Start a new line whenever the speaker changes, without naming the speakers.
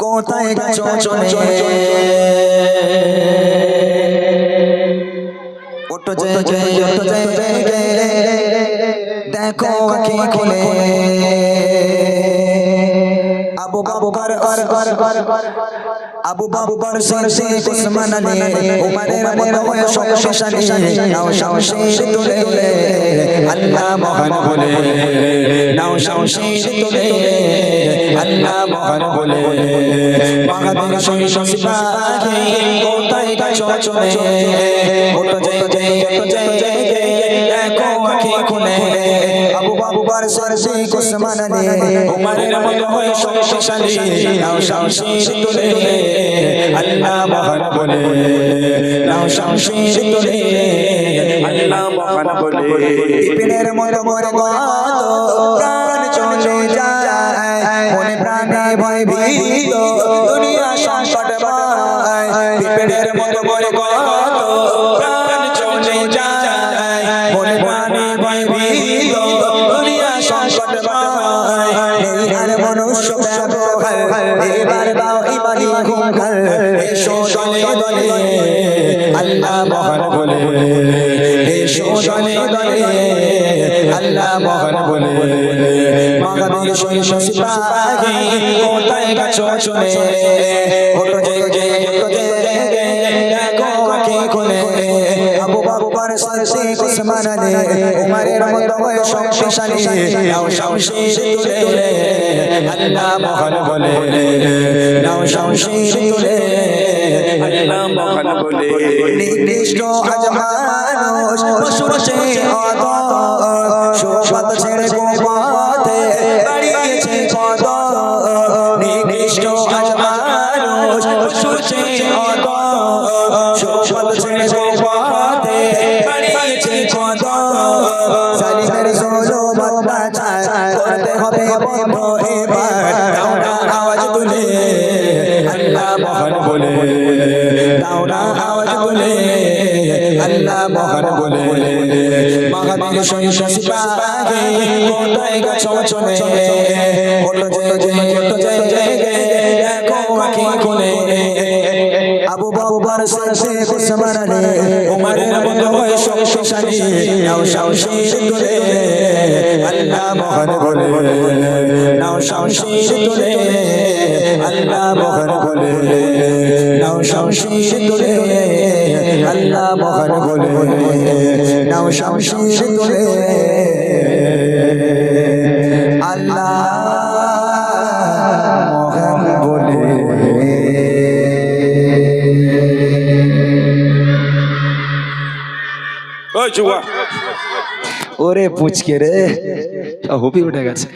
কোথায় গেছো চলে ওঠো জেগে দেখো আঁখি খুলে আবু বাবর সিদ্দিক উসমান আলী উমরের মতো হয়ে শক্তিশালী নাও শামশির তুলে আল্লাহ মহান বলে নাও শামশির তুলে আল্লাহ মহান বলে বাহাদুর শহীদ সিপাহী কোথায় গেছো চলে ওঠো জেগে দেখো আঁখি খুলে আবু বাবর সিদ্দিক উসমান আলী উমরের মতো হয়ে শক্তিশালী নাও শামশির তুলে আল্লাহ মহান বলে নাও শামশির তুলে আল্লাহ মহান বলে ইবনের মতো মরে প্রাণ চলে যায় মনে প্রাণে ভয় ভীত দুনিয়া সংকটময় ইবনের মতো মরে প্রাণ চলে যায় মনে প্রাণে ভয় ভীত দুনিয়া সংকটময় এই আর মনুষ্য ব্যবহার এবার দাও ইমানি ঘুমঘর এসো দলে দলে আল্লাহ মহান বলে এসো দলে দলে আল্লাহ মহান বলে বাহাদুর শহীদ সিপাহী কোথায় গেছো চলে ওঠো জেগে দেখো আঁখি খুলে আবু বাবর সিদ্দিক উসমান আলী উমরের মতো হয়ে শক্তিশালী নাও শামশির তুলে আল্লাহ মহান বলে নাও শামশির তুলে আল্লাহ মহান বলে নিকৃষ্ট আজ মানুষ পশুছে অত শোভত ছেড়ে গোপথে বাড়িয়েছে কত নিকৃষ্ট আজ মানুষ পশুছে অত শোভত ছেড়ে গোপথে বাড়িয়েছে কত জালিমের জুলুম অত্যাচার করতে হবে বন্ধ এবার দাও না আওয়াজ তুলে আল্লাহ মহান বলে দাও না আওয়াজ তুলে আল্লাহ মহান বলে বাহাদুর শহীদ সিপাহী কোথায় গেছো চলে ওঠো জেগে দেখো আঁখি খুলে আবু বাবর সিদ্দিক উসমান আলী উমরের মতো হয়ে শক্তিশালী নাও শামশির তুলে আল্লাহ মহান বলে নাও শামশির তুলে আল্লাহ মহান বলে নাও শামশির তুলে আল্লাহ মহান বলে নাও শামশির তুলে আল্লাহ মহান বলে ওরে পুচকে রে হপি উঠে গেছে।